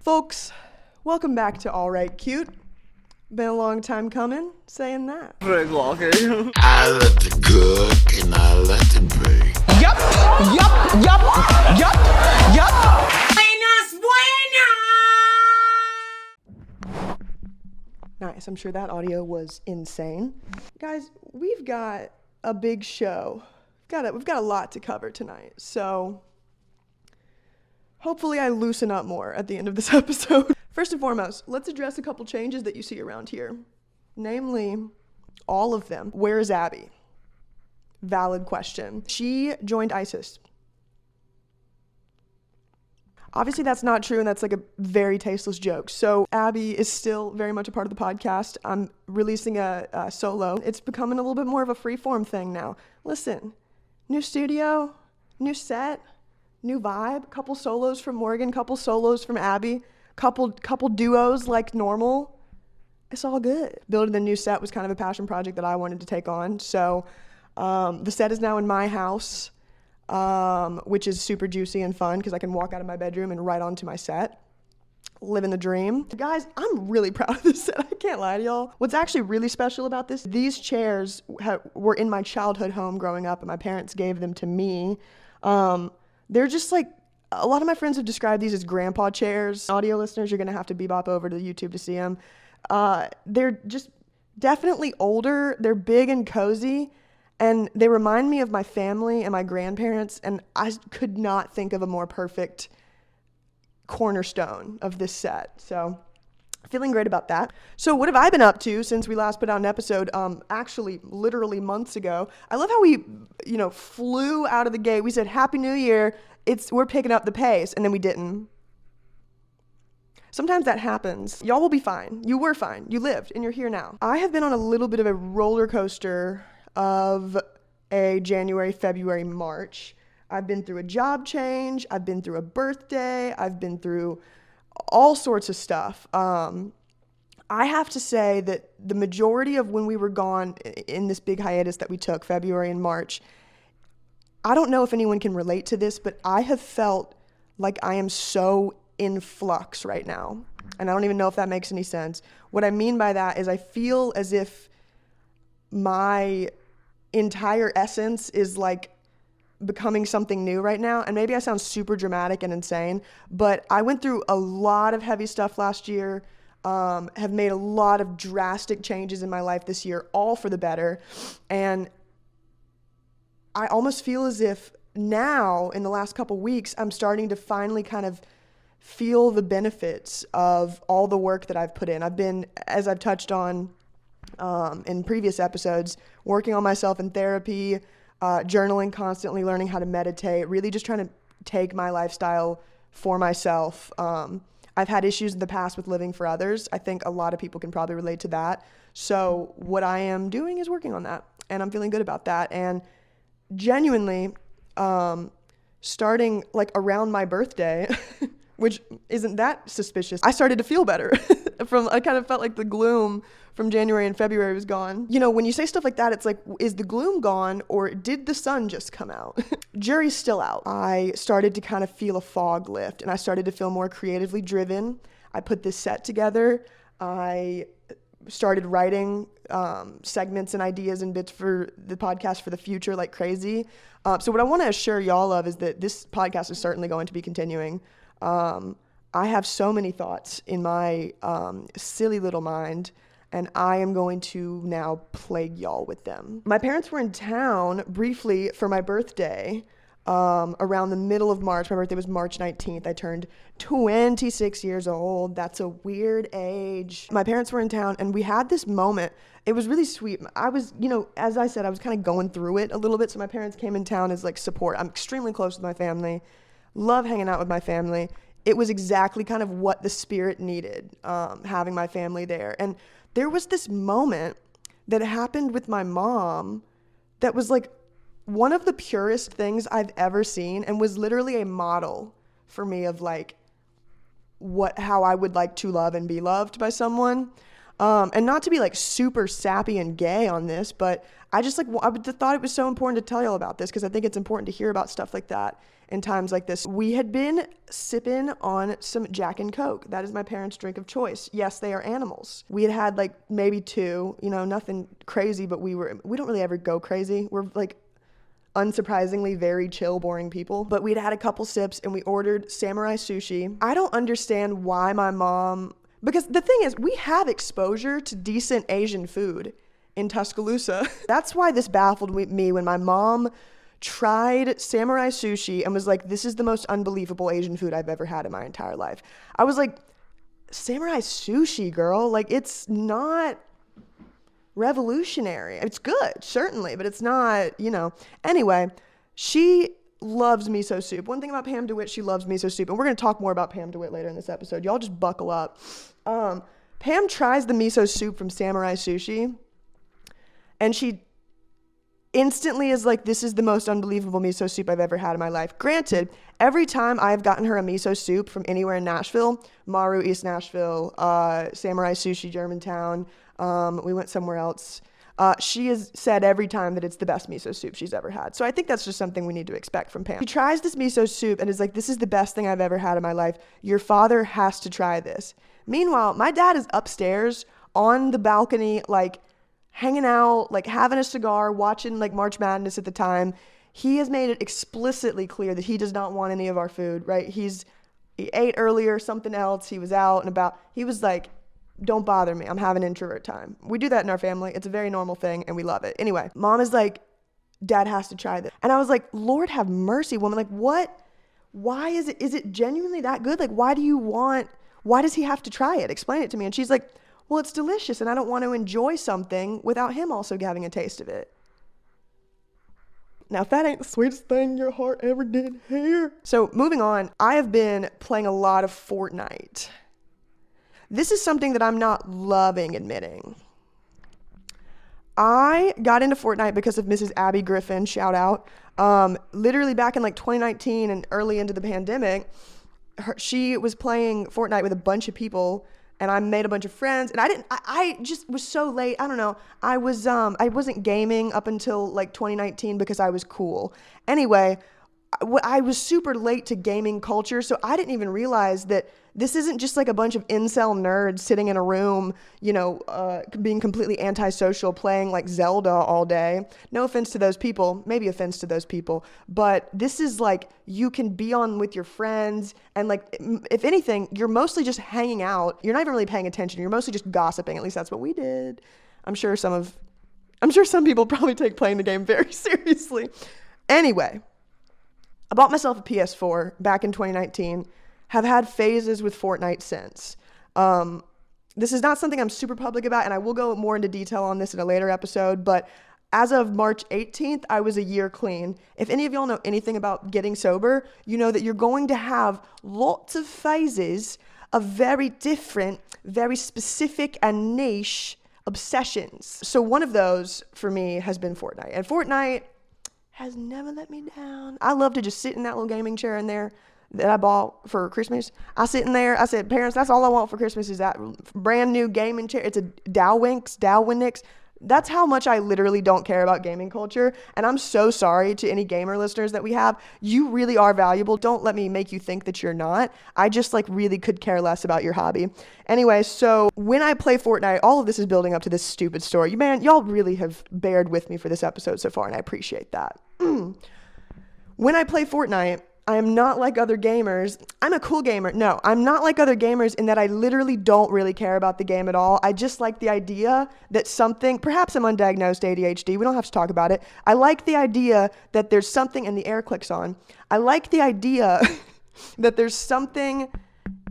Folks, welcome back to All Right Cute. Been a long time coming, saying that. Very long. I let the good and I let the break. Yup. Buenas. Nice, I'm sure that audio was insane. Guys, we've got a big show. We've got a lot to cover tonight, so hopefully I loosen up more at the end of this episode. First and foremost, let's address a couple changes that you see around here. Namely, all of them. Where is Abby? Valid question. She joined ISIS. Obviously that's not true, and that's like a very tasteless joke. So Abby is still very much a part of the podcast. I'm releasing a solo. It's becoming a little bit more of a freeform thing now. Listen, new studio, new set, new vibe, couple solos from Morgan, couple solos from Abby, couple duos like normal. It's all good. Building the new set was kind of a passion project that I wanted to take on. So the set is now in my house, which is super juicy and fun because I can walk out of my bedroom and right onto my set. Living the dream. Guys, I'm really proud of this set. I can't lie to y'all. What's actually really special about this, these chairs were in my childhood home growing up and my parents gave them to me. They're just like, a lot of my friends have described these as grandpa chairs. Audio listeners, you're gonna have to bebop over to YouTube to see them. They're just definitely older. They're big and cozy, and they remind me of my family and my grandparents, and I could not think of a more perfect cornerstone of this set. So feeling great about that. So what have I been up to since we last put out an episode? Actually, literally months ago. I love how we, flew out of the gate. We said, Happy New Year. We're picking up the pace. And then we didn't. Sometimes that happens. Y'all will be fine. You were fine. You lived and you're here now. I have been on a little bit of a roller coaster of a January, February, March. I've been through a job change. I've been through a birthday. I've been through all sorts of stuff. I have to say that the majority of when we were gone in this big hiatus that we took, February and March, I don't know if anyone can relate to this, but I have felt like I am so in flux right now. And I don't even know if that makes any sense. What I mean by that is I feel as if my entire essence is like becoming something new right now. And maybe I sound super dramatic and insane, but I went through a lot of heavy stuff last year, have made a lot of drastic changes in my life this year, all for the better. And I almost feel as if now in the last couple weeks, I'm starting to finally kind of feel the benefits of all the work that I've put in. I've been, as I've touched on in previous episodes, working on myself in therapy, journaling constantly, learning how to meditate, really just trying to take my lifestyle for myself. I've had issues in the past with living for others. I think a lot of people can probably relate to that. So what I am doing is working on that, and I'm feeling good about that. And genuinely, starting like around my birthday, which isn't that suspicious, I started to feel better. I kind of felt like the gloom from January and February was gone. When you say stuff like that, it's like, is the gloom gone or did the sun just come out? Jury's still out. I started to kind of feel a fog lift and I started to feel more creatively driven. I put this set together. I started writing segments and ideas and bits for the podcast for the future like crazy. So what I want to assure y'all of is that this podcast is certainly going to be continuing. I have so many thoughts in my silly little mind, and I am going to now plague y'all with them. My parents were in town briefly for my birthday around the middle of March. My birthday was March 19th. I turned 26 years old. That's a weird age. My parents were in town, and we had this moment. It was really sweet. I was, as I said, I was kind of going through it a little bit, so my parents came in town as like support. I'm extremely close with my family. Love hanging out with my family. It was exactly kind of what the spirit needed, having my family there. And there was this moment that happened with my mom that was like one of the purest things I've ever seen and was literally a model for me of like how I would like to love and be loved by someone. And not to be like super sappy and gay on this, but I just like, I thought it was so important to tell y'all about this because I think it's important to hear about stuff like that in times like this. We had been sipping on some Jack and Coke. That is my parents' drink of choice. Yes, they are animals. We had like maybe two, nothing crazy, but we don't really ever go crazy. We're like unsurprisingly very chill, boring people. But we'd had a couple sips and we ordered samurai sushi. I don't understand why my mom, because the thing is, we have exposure to decent Asian food in Tuscaloosa. That's why this baffled me when my mom tried samurai sushi and was like, this is the most unbelievable Asian food I've ever had in my entire life. I was like, samurai sushi, girl? Like, it's not revolutionary. It's good, certainly, but it's not, Anyway, she loves miso soup. One thing about Pam DeWitt, she loves miso soup. And we're going to talk more about Pam DeWitt later in this episode. Y'all just buckle up. Pam tries the miso soup from Samurai Sushi, and she instantly is like, this is the most unbelievable miso soup I've ever had in my life. Granted, every time I've gotten her a miso soup from anywhere in Nashville, Maru, East Nashville, Samurai Sushi, Germantown, we went somewhere else, she has said every time that it's the best miso soup she's ever had. So I think that's just something we need to expect from Pam. She tries this miso soup and is like, this is the best thing I've ever had in my life. Your father has to try this. Meanwhile, my dad is upstairs on the balcony, like hanging out, like having a cigar, watching like March Madness at the time. He has made it explicitly clear that he does not want any of our food, right? He ate earlier, something else. He was out and about. He was like, don't bother me. I'm having introvert time. We do that in our family. It's a very normal thing and we love it. Anyway, mom is like, dad has to try this. And I was like, Lord have mercy, woman. Like, what? Why is it genuinely that good? Like, why does he have to try it? Explain it to me. And she's like, well, it's delicious and I don't want to enjoy something without him also having a taste of it. Now, if that ain't the sweetest thing your heart ever did hear. So moving on, I have been playing a lot of Fortnite. This is something that I'm not loving admitting. I got into Fortnite because of Mrs. Abby Griffin, shout out. Literally back in like 2019 and early into the pandemic, she was playing Fortnite with a bunch of people and I made a bunch of friends and I just was so late. I don't know. I wasn't gaming up until like 2019 because I was cool. Anyway, I was super late to gaming culture, so I didn't even realize that this isn't just like a bunch of incel nerds sitting in a room, being completely antisocial, playing like Zelda all day. No offense to those people, maybe offense to those people, but this is like you can be on with your friends and like, if anything, you're mostly just hanging out. You're not even really paying attention. You're mostly just gossiping. At least that's what we did. I'm sure some people probably take playing the game very seriously. Anyway, I bought myself a PS4 back in 2019, have had phases with Fortnite since. This is not something I'm super public about, and I will go more into detail on this in a later episode, but as of March 18th, I was a year clean. If any of y'all know anything about getting sober, you know that you're going to have lots of phases of very different, very specific and niche obsessions. So one of those for me has been Fortnite, and Fortnite has never let me down. I love to just sit in that little gaming chair in there that I bought for Christmas. I sit in there. I said, parents, that's all I want for Christmas is that brand new gaming chair. It's a Dowwinix. That's how much I literally don't care about gaming culture. And I'm so sorry to any gamer listeners that we have. You really are valuable. Don't let me make you think that you're not. I just like really could care less about your hobby. Anyway, so when I play Fortnite, all of this is building up to this stupid story. Man, y'all really have bared with me for this episode so far, and I appreciate that. When I play Fortnite, I am not like other gamers. I'm a cool gamer. No, I'm not like other gamers in that I literally don't really care about the game at all. I just like the idea that something, perhaps I'm undiagnosed ADHD. We don't have to talk about it. I like the idea that there's something, and the air clicks on. I like the idea that there's something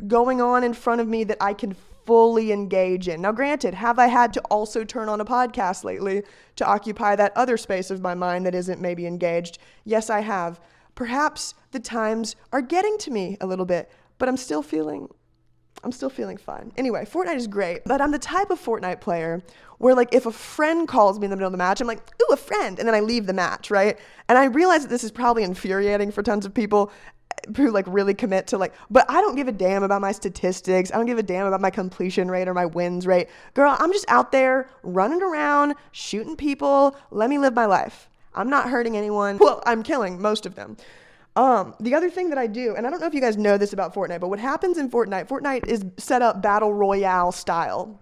going on in front of me that I can fully engage in. Now, granted, have I had to also turn on a podcast lately to occupy that other space of my mind that isn't maybe engaged? Yes, I have. Perhaps the times are getting to me a little bit, but I'm still feeling I'm still feeling fine. Anyway, Fortnite is great, but I'm the type of Fortnite player where like if a friend calls me in the middle of the match, I'm like, ooh, a friend, and then I leave the match, right? And I realize that this is probably infuriating for tons of people who like really commit to like, but I don't give a damn about my statistics. I don't give a damn about my completion rate or my wins rate. Girl, I'm just out there running around, shooting people. Let me live my life. I'm not hurting anyone. Well, I'm killing most of them. The other thing that I do, and I don't know if you guys know this about Fortnite, but what happens in Fortnite is set up battle royale style.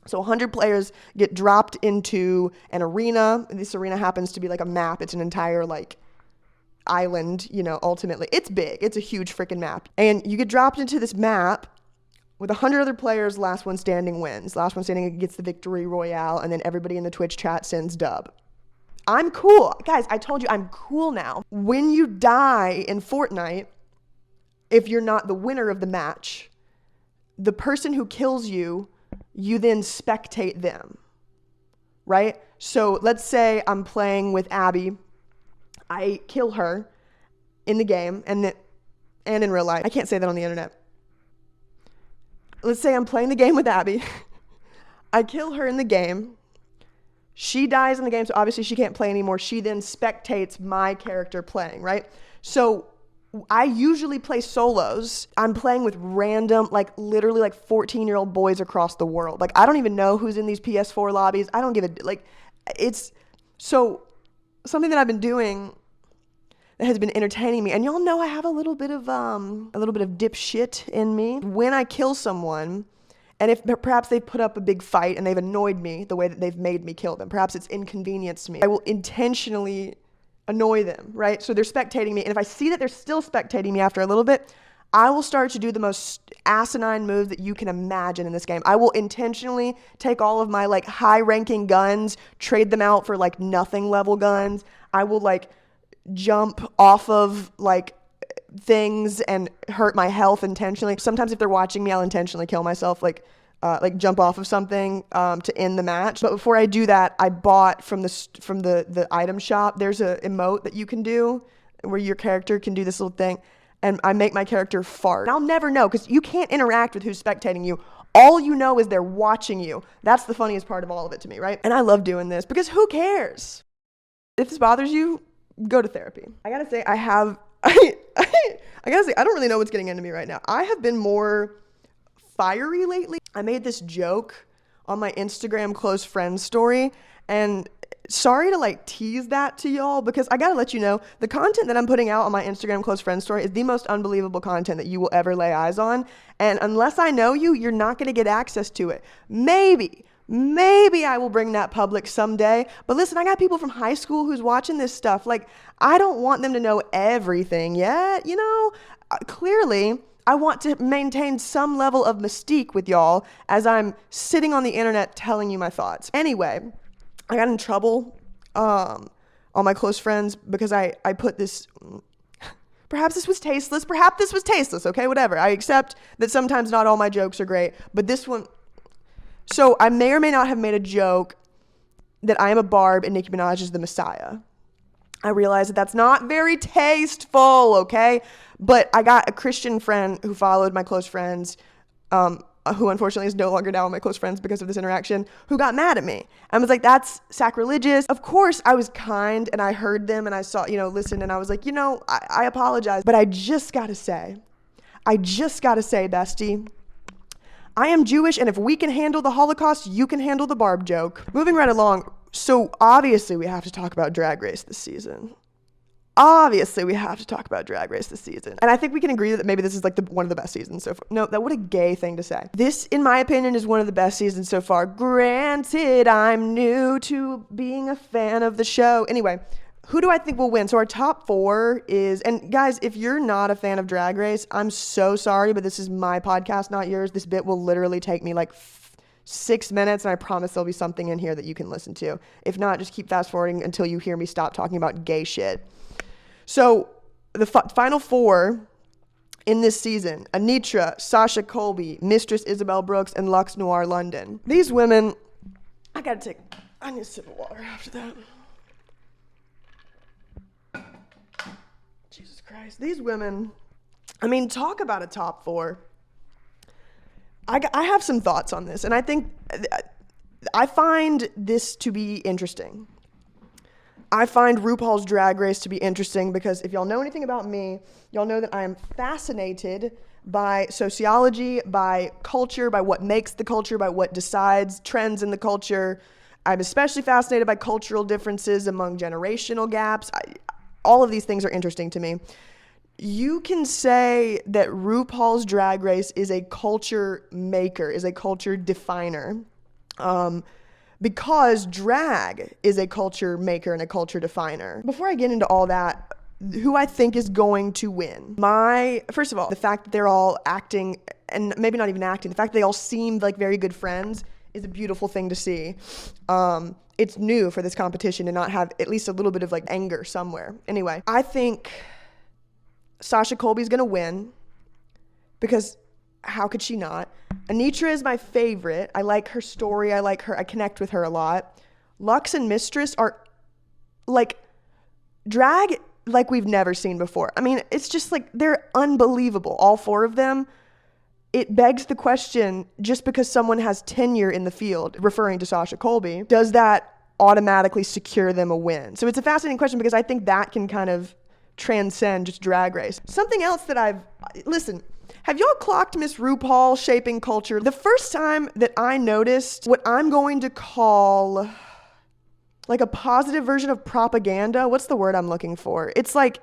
So 100 players get dropped into an arena. This arena happens to be like a map. It's an entire like island, you know, ultimately. It's big. It's a huge freaking map. And you get dropped into this map with 100 other players. Last one standing wins. Last one standing gets the victory royale, and then everybody in the Twitch chat sends dub. I'm cool. Guys, I told you I'm cool now. When you die in Fortnite, if you're not the winner of the match, the person who kills you, you then spectate them, right? So let's say I'm playing with Abby. I kill her in the game and in real life. I can't say that on the internet. Let's say I'm playing the game with Abby. I kill her in the game. She dies in the game, so obviously she can't play anymore. She then spectates my character playing, right? So I usually play solos. I'm playing with random, like literally like 14-year-old boys across the world. Like I don't even know who's in these PS4 lobbies. I don't give a, like, it's, so something that I've been doing that has been entertaining me, and y'all know I have a little bit of dipshit in me. When I kill someone, and if perhaps they've put up a big fight and they've annoyed me the way that they've made me kill them, perhaps it's inconvenienced me, I will intentionally annoy them, right? So they're spectating me, and if I see that they're still spectating me after a little bit, I will start to do the most asinine move that you can imagine in this game. I will intentionally take all of my like high-ranking guns, trade them out for like nothing level guns. I will like jump off of like things and hurt my health intentionally. Sometimes if they're watching me, I'll intentionally kill myself, like jump off of something to end the match. But before I do that, I bought from the item shop. There's a emote that you can do where your character can do this little thing, and I make my character fart. And I'll never know because you can't interact with who's spectating you. All you know is they're watching you. That's the funniest part of all of it to me, right? And I love doing this because who cares? If this bothers you, go to therapy. I gotta say, I gotta say, I don't really know what's getting into me right now. I have been more fiery lately. I made this joke on my Instagram close friends story, and sorry to like tease that to y'all because I gotta let you know, the content that I'm putting out on my Instagram close friends story is the most unbelievable content that you will ever lay eyes on. And unless I know you, you're not gonna get access to it. Maybe I will bring that public someday. But listen, I got people from high school who's watching this stuff. Like, I don't want them to know everything yet, you know? Clearly, I want to maintain some level of mystique with y'all as I'm sitting on the internet telling you my thoughts. Anyway, I got in trouble on my close friends because I put this... Perhaps this was tasteless. Perhaps this was tasteless. Okay, whatever. I accept that sometimes not all my jokes are great. But this one... So I may or may not have made a joke that I am a Barb and Nicki Minaj is the Messiah. I realize that that's not very tasteful, okay? But I got a Christian friend who followed my close friends, who unfortunately is no longer now my close friends because of this interaction, who got mad at me. I was like, that's sacrilegious. Of course, I was kind and I heard them and I saw, listened, and I was like, I apologize. But I just gotta say, bestie, I am Jewish, and if we can handle the Holocaust, you can handle the Barb joke. Moving right along, so obviously we have to talk about Drag Race this season. And I think we can agree that maybe this is like one of the best seasons so far. No, what a gay thing to say. This, in my opinion, is one of the best seasons so far. Granted, I'm new to being a fan of the show. Anyway, who do I think will win? So our top 4 is, and guys, if you're not a fan of Drag Race, I'm so sorry, but this is my podcast, not yours. This bit will literally take me like 6 minutes, and I promise there'll be something in here that you can listen to. If not, just keep fast forwarding until you hear me stop talking about gay shit. So the final 4 in this season: Anitra, Sasha Colby, Mistress Isabel Brooks, and Lux Noir London. These women, I need a sip of water after that. Jesus Christ. These women, I mean, talk about a top 4. I have some thoughts on this, and I think I find this to be interesting. I find RuPaul's Drag Race to be interesting because if y'all know anything about me, y'all know that I am fascinated by sociology, by culture, by what makes the culture, by what decides trends in the culture. I'm especially fascinated by cultural differences among generational gaps. All of these things are interesting to me. You can say that RuPaul's Drag Race is a culture maker, is a culture definer. Because drag is a culture maker and a culture definer. Before I get into all that, who I think is going to win. First of all, the fact that they're all acting, and maybe not even acting, the fact that they all seem like very good friends is a beautiful thing to see. It's new for this competition to not have at least a little bit of like anger somewhere. Anyway, I think Sasha Colby's gonna win because how could she not? Anitra is my favorite. I like her story. I like her. I connect with her a lot. Lux and Mistress are like drag like we've never seen before. I mean, it's just like they're unbelievable. All four of them. It begs the question, just because someone has tenure in the field, referring to Sasha Colby, does that automatically secure them a win? So it's a fascinating question because I think that can kind of transcend just Drag Race. Something else that listen, have y'all clocked Miss RuPaul shaping culture? The first time that I noticed what I'm going to call like a positive version of propaganda, what's the word I'm looking for? It's like,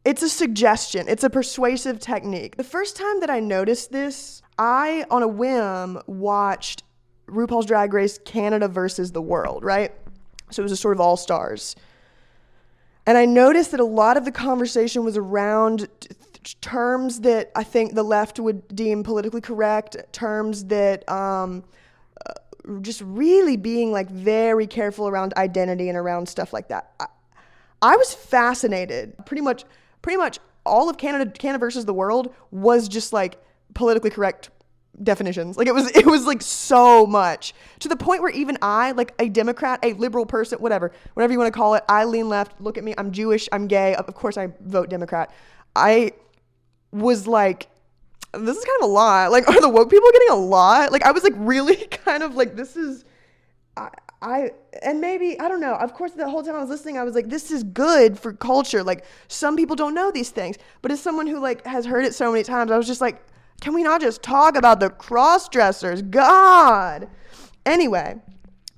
it's a suggestion. It's a persuasive technique. The first time that I noticed this, I, on a whim, watched RuPaul's Drag Race Canada versus the World, right? So it was a sort of all-stars. And I noticed that a lot of the conversation was around terms that I think the left would deem politically correct, terms that just really being like very careful around identity and around stuff like that. I was fascinated. Pretty much all of Canada versus the World was just like politically correct definitions. Like it was like so much to the point where even I, like a Democrat, a liberal person, whatever you want to call it, I lean left, look at me, I'm Jewish, I'm gay, of course I vote Democrat. I was like, this is kind of a lot. Like, are the woke people getting a lot? Like, I was like really kind of like, this is, and maybe, I don't know. Of course, the whole time I was listening, I was like, this is good for culture. Like, some people don't know these things. But as someone who like has heard it so many times, I was just like, can we not just talk about the cross-dressers? God. Anyway,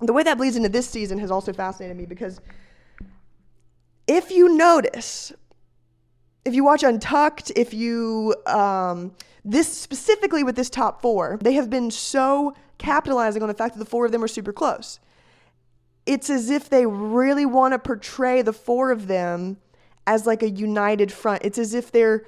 the way that bleeds into this season has also fascinated me because if you notice, if you watch Untucked, if you, this specifically with this top four, they have been so capitalizing on the fact that the four of them are super close. It's as if they really want to portray the four of them as like a united front. It's as if they're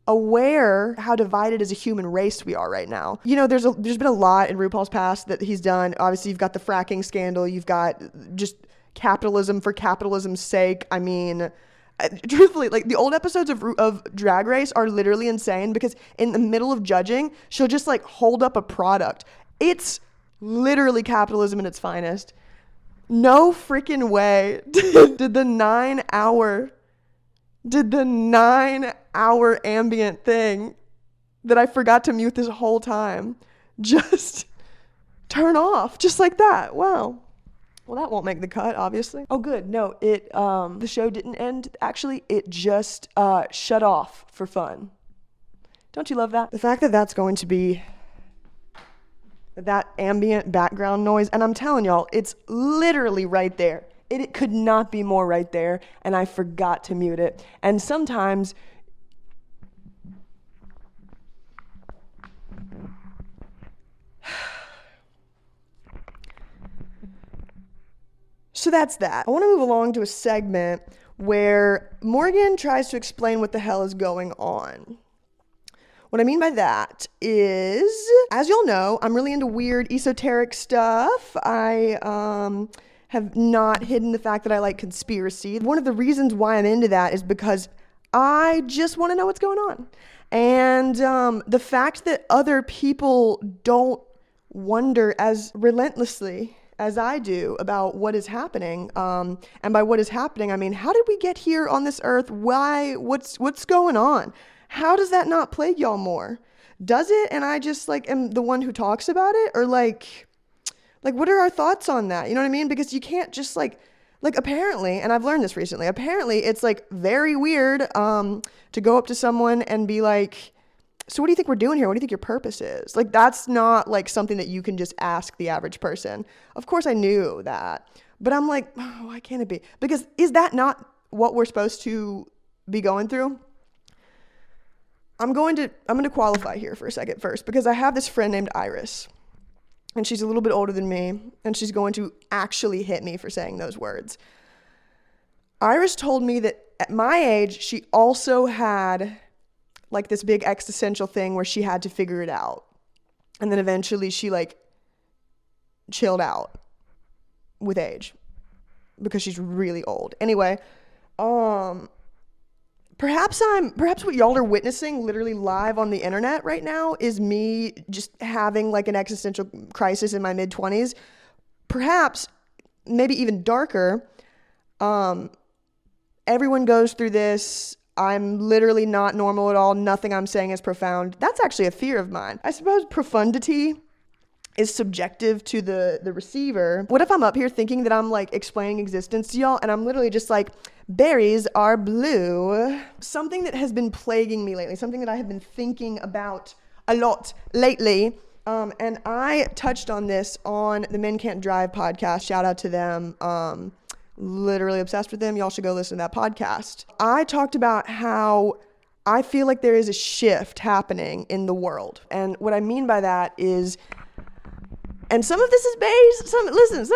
aware how divided as a human race we are right now. You know, there's been a lot in RuPaul's past that he's done. Obviously, you've got the fracking scandal. You've got just capitalism for capitalism's sake. I mean, truthfully, like the old episodes of Drag Race are literally insane because in the middle of judging, she'll just like hold up a product. It's literally capitalism in its finest. No freaking way did the 9-hour ambient thing that I forgot to mute this whole time just turn off just like that. Wow. Well, that won't make the cut, obviously. Oh, good. No, the show didn't end. Actually, it just shut off for fun. Don't you love that? The fact that that's going to be that ambient background noise, and I'm telling y'all, it's literally right there. It could not be more right there, and I forgot to mute it. And sometimes so that's that. I want to move along to a segment where Morgan tries to explain what the hell is going on. What I mean by that is, as y'all know, I'm really into weird esoteric stuff. I have not hidden the fact that I like conspiracy. One of the reasons why I'm into that is because I just want to know what's going on. And the fact that other people don't wonder as relentlessly as I do about what is happening. And by what is happening, I mean, how did we get here on this earth? Why? What's going on? How does that not plague y'all more? does it and I just like am the one who talks about it, or like what are our thoughts on that? You know what I mean? Because you can't just like apparently, and I've learned this recently, apparently it's like very weird to go up to someone and be like, so what do you think we're doing here? What do you think your purpose is? Like, that's not like something that you can just ask the average person. Of course I knew that, but I'm like, oh, why can't it be? Because is that not what we're supposed to be going through? I'm going to qualify here for a second first, because I have this friend named Iris, and she's a little bit older than me, and she's going to actually hit me for saying those words. Iris told me that at my age, she also had like this big existential thing where she had to figure it out. And then eventually she like chilled out with age because she's really old. Anyway, perhaps what y'all are witnessing literally live on the internet right now is me just having like an existential crisis in my mid-20s. Perhaps, maybe even darker. Everyone goes through this. I'm literally not normal at all. Nothing I'm saying is profound. That's actually a fear of mine. I suppose profundity is subjective to the receiver. What if I'm up here thinking that I'm like explaining existence to y'all and I'm literally just like, berries are blue? Something that has been plaguing me lately, something that I have been thinking about a lot lately, and I touched on this on the Men Can't Drive podcast. Shout out to them. Literally obsessed with them. Y'all should go listen to that podcast. I talked about how I feel like there is a shift happening in the world. And what I mean by that is, and some of this is based, some of this is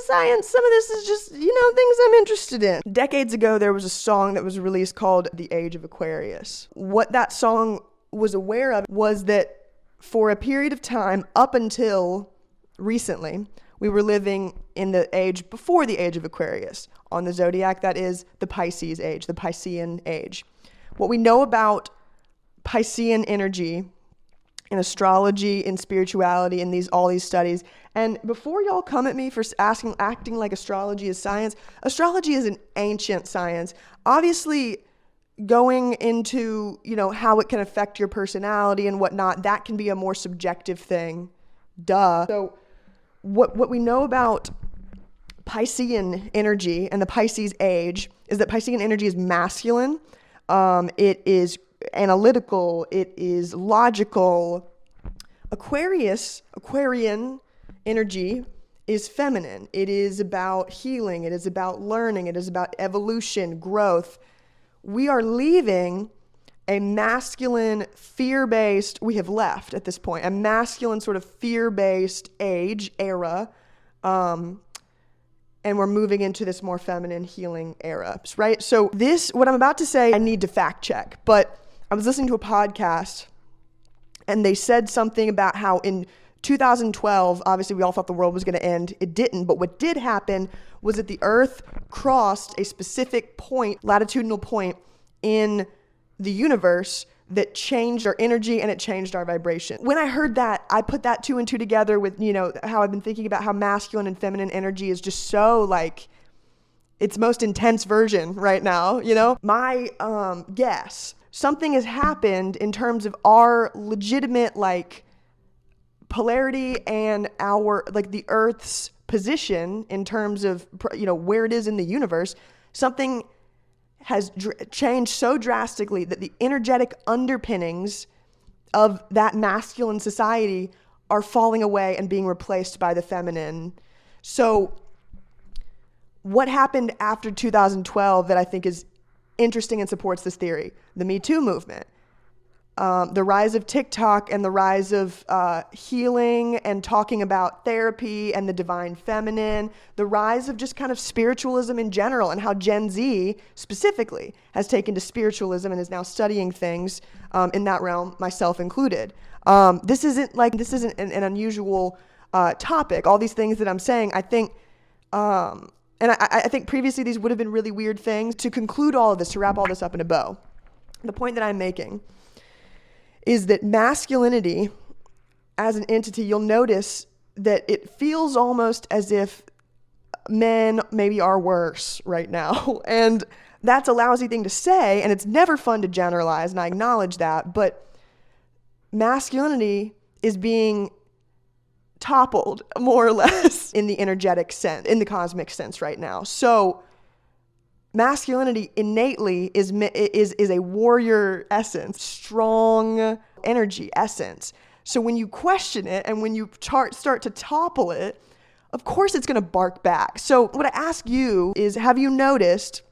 science, some of this is just, things I'm interested in. Decades ago, there was a song that was released called The Age of Aquarius. What that song was aware of was that for a period of time up until recently, we were living in the age before the age of Aquarius. On the zodiac, that is the Pisces age, the Piscean age. What we know about Piscean energy in astrology, in spirituality, in all these studies, and before y'all come at me for acting like astrology is science, astrology is an ancient science. Obviously, going into, how it can affect your personality and whatnot, that can be a more subjective thing. Duh. So what we know about Piscean energy and the Pisces age is that Piscean energy is masculine. It is analytical. It is logical. Aquarian energy is feminine. It is about healing. It is about learning. It is about evolution, growth. We are leaving a masculine, fear-based, we have left at this point, a masculine sort of fear-based era, and we're moving into this more feminine healing era, right? So what I'm about to say, I need to fact check, but I was listening to a podcast, and they said something about how in 2012, obviously we all thought the world was going to end. It didn't, but what did happen was that the Earth crossed a specific point, latitudinal point in the universe that changed our energy and it changed our vibration. When I heard that, I put that two and two together with, how I've been thinking about how masculine and feminine energy is just so like its most intense version right now, My guess, something has happened in terms of our legitimate like polarity and our like the Earth's position in terms of, where it is in the universe. Something has changed so drastically that the energetic underpinnings of that masculine society are falling away and being replaced by the feminine. So what happened after 2012 that I think is interesting and supports this theory? The Me Too movement. The rise of TikTok and the rise of healing and talking about therapy and the divine feminine, the rise of just kind of spiritualism in general, and how Gen Z specifically has taken to spiritualism and is now studying things in that realm, myself included. This isn't an unusual topic. All these things that I'm saying, I think, and I think previously these would have been really weird things. To conclude all of this, to wrap all this up in a bow, the point that I'm making is that masculinity as an entity, you'll notice that it feels almost as if men maybe are worse right now. And that's a lousy thing to say, and it's never fun to generalize, and I acknowledge that, but masculinity is being toppled more or less in the energetic sense, in the cosmic sense right now. So masculinity innately is a warrior essence, strong energy essence. So when you question it and when you start to topple it, of course it's going to bark back. So what I ask you is, have you noticed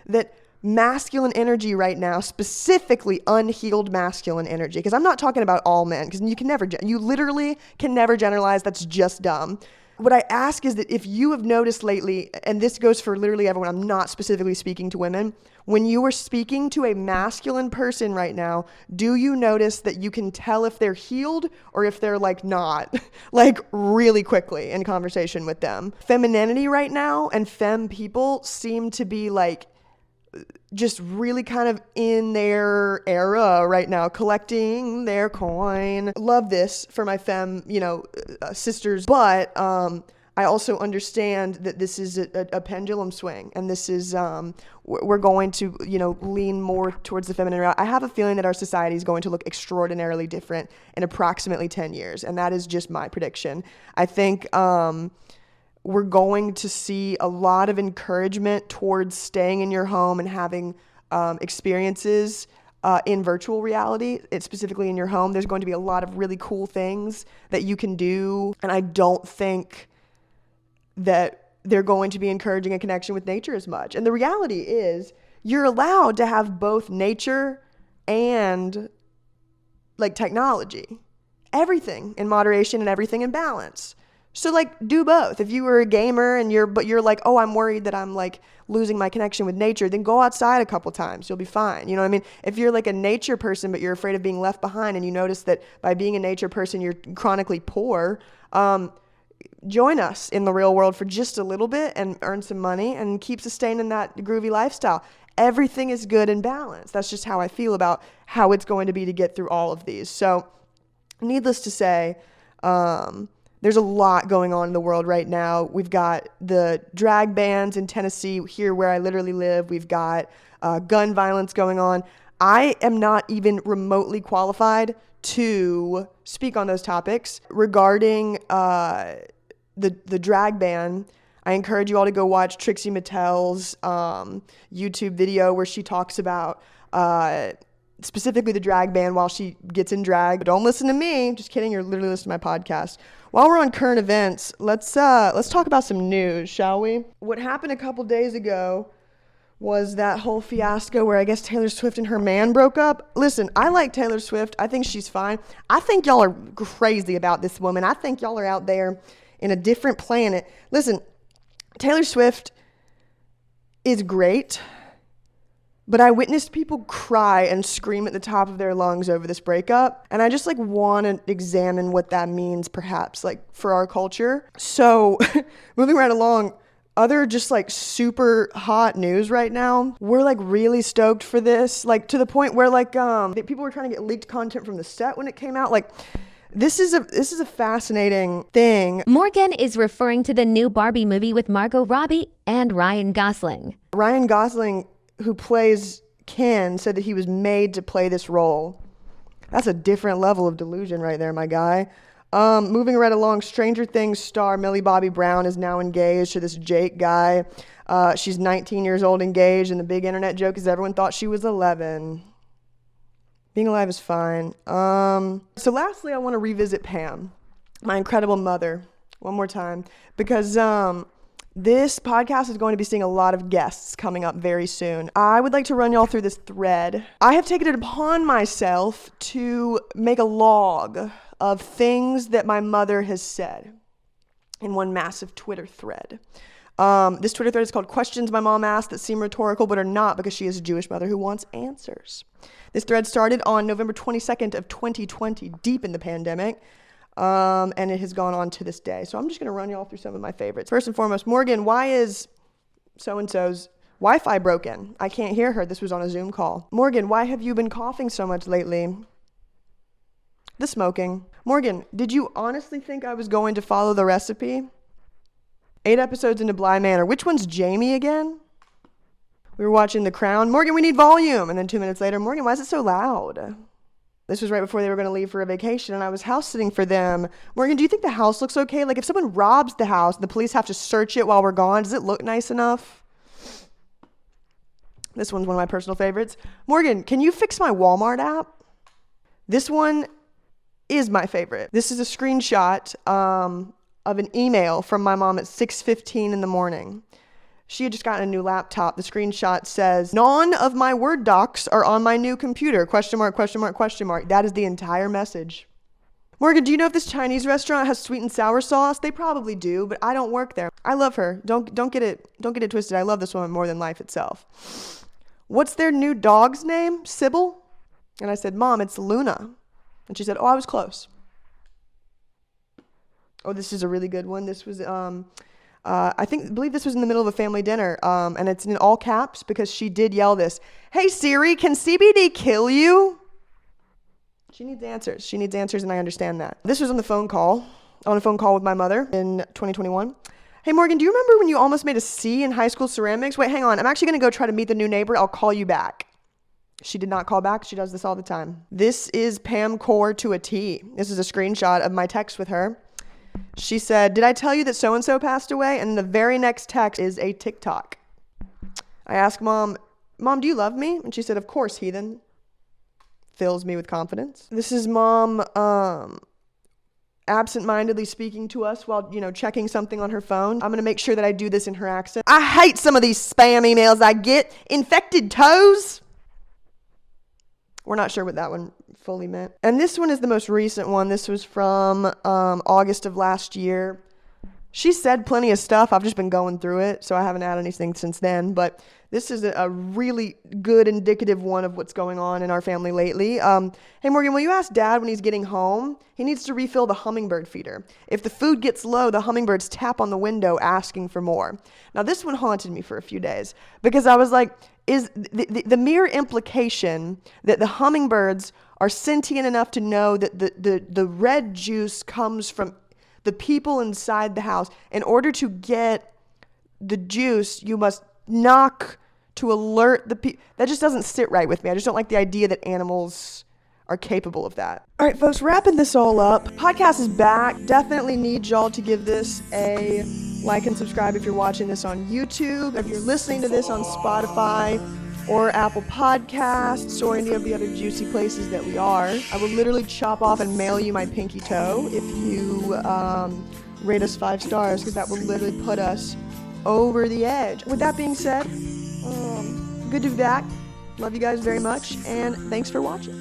that masculine energy right now, specifically unhealed masculine energy, because I'm not talking about all men, because you literally can never generalize. That's just dumb. What I ask is that if you have noticed lately, and this goes for literally everyone, I'm not specifically speaking to women, when you are speaking to a masculine person right now, do you notice that you can tell if they're healed or if they're like not, like really quickly in conversation with them? Femininity right now and femme people seem to be like just really kind of in their era right now, collecting their coin. Love this for my femme, sisters. But I also understand that this is a pendulum swing, and this is we're going to lean more towards the feminine route. I have a feeling that our society is going to look extraordinarily different in approximately 10 years, and that is just my prediction. I think we're going to see a lot of encouragement towards staying in your home and having experiences in virtual reality. It's specifically in your home. There's going to be a lot of really cool things that you can do. And I don't think that they're going to be encouraging a connection with nature as much. And the reality is you're allowed to have both nature and like technology, everything in moderation and everything in balance. So like do both. If you were a gamer and you're like, oh, I'm worried that I'm like losing my connection with nature, then go outside a couple times. You'll be fine. You know what I mean? If you're like a nature person, but you're afraid of being left behind and you notice that by being a nature person, you're chronically poor, join us in the real world for just a little bit and earn some money and keep sustaining that groovy lifestyle. Everything is good and balanced. That's just how I feel about how it's going to be to get through all of these. So needless to say, there's a lot going on in the world right now. We've got the drag bans in Tennessee, here where I literally live. We've got gun violence going on. I am not even remotely qualified to speak on those topics. Regarding the drag ban, I encourage you all to go watch Trixie Mattel's YouTube video where she talks about specifically the drag ban while she gets in drag. But don't listen to me. Just kidding. You're literally listening to my podcast. While we're on current events, let's talk about some news, shall we? What happened a couple days ago was that whole fiasco where I guess Taylor Swift and her man broke up. Listen, I like Taylor Swift. I think she's fine. I think y'all are crazy about this woman. I think y'all are out there in a different planet. Listen, Taylor Swift is great. But I witnessed people cry and scream at the top of their lungs over this breakup. And I just like want to examine what that means perhaps like for our culture. So moving right along, other just like super hot news right now. We're like really stoked for this, like to the point where like people were trying to get leaked content from the set when it came out. Like this is a fascinating thing. Morgan is referring to the new Barbie movie with Margot Robbie and Ryan Gosling. Ryan Gosling, who plays Ken, said that he was made to play this role. That's a different level of delusion right there, my guy. Moving right along, Stranger Things star Millie Bobby Brown is now engaged to this Jake guy. She's 19 years old, engaged, and the big internet joke is everyone thought she was 11. Being alive is fine. So lastly, I want to revisit Pam, my incredible mother, one more time, because this podcast is going to be seeing a lot of guests coming up very soon. I would like to run y'all through this thread. I have taken it upon myself to make a log of things that my mother has said in one massive Twitter thread. This Twitter thread is called Questions My Mom Asked That Seem Rhetorical But Are Not, because she is a Jewish mother who wants answers. This thread started on November 22nd of 2020, deep in the pandemic. And it has gone on to this day. So I'm just going to run y'all through some of my favorites. First and foremost, Morgan, why is so-and-so's Wi-Fi broken? I can't hear her. This was on a Zoom call. Morgan, why have you been coughing so much lately? The smoking. Morgan, did you honestly think I was going to follow the recipe? 8 episodes into Bly Manor. Which one's Jamie again? We were watching The Crown. Morgan, we need volume. And then 2 minutes later, Morgan, why is it so loud? This was right before they were going to leave for a vacation, and I was house sitting for them. Morgan, do you think the house looks okay? Like, if someone robs the house, the police have to search it while we're gone, does it look nice enough? This one's one of my personal favorites. Morgan, can you fix my Walmart app? This one is my favorite. This is a screenshot of an email from my mom at 6:15 in the morning. She had just gotten a new laptop. The screenshot says, "None of my Word docs are on my new computer, question mark, question mark, question mark." That is the entire message. Morgan, do you know if this Chinese restaurant has sweet and sour sauce? They probably do, but I don't work there. I love her. Don't get it twisted. I love this woman more than life itself. What's their new dog's name? Sybil? And I said, Mom, it's Luna. And she said, oh, I was close. Oh, this is a really good one. This was, I believe this was in the middle of a family dinner, and it's in all caps because she did yell this, "Hey Siri, can CBD kill you?" She needs answers. She needs answers, and I understand that. This was on a phone call with my mother in 2021. Hey Morgan, do you remember when you almost made a C in high school ceramics? Wait, hang on. I'm actually going to go try to meet the new neighbor. I'll call you back. She did not call back. She does this all the time. This is Pam Core to a T. This is a screenshot of my text with her. She said, "Did I tell you that so-and-so passed away?" And the very next text is a TikTok. I asked Mom, "Do you love me?" And she said, "Of course, heathen." Fills me with confidence. This is Mom absent-mindedly speaking to us while, checking something on her phone. I'm going to make sure that I do this in her accent. "I hate some of these spam emails I get. Infected toes." We're not sure what that one fully meant. And this one is the most recent one. This was from August of last year. She said plenty of stuff. I've just been going through it, so I haven't added anything since then. But this is a really good indicative one of what's going on in our family lately. Hey, Morgan, will you ask Dad when he's getting home? He needs to refill the hummingbird feeder. If the food gets low, the hummingbirds tap on the window asking for more. Now, this one haunted me for a few days because I was like, is the mere implication that the hummingbirds are sentient enough to know that the red juice comes from the people inside the house. In order to get the juice, you must knock to alert the people. That just doesn't sit right with me. I just don't like the idea that animals are capable of that. All right, folks, wrapping this all up. Podcast is back. Definitely need y'all to give this a like and subscribe if you're watching this on YouTube. If you're listening to this on Spotify or Apple Podcasts or any of the other juicy places that we are, I will literally chop off and mail you my pinky toe if you rate us 5 stars, because that will literally put us over the edge. With that being said, good to be back. Love you guys very much, and thanks for watching.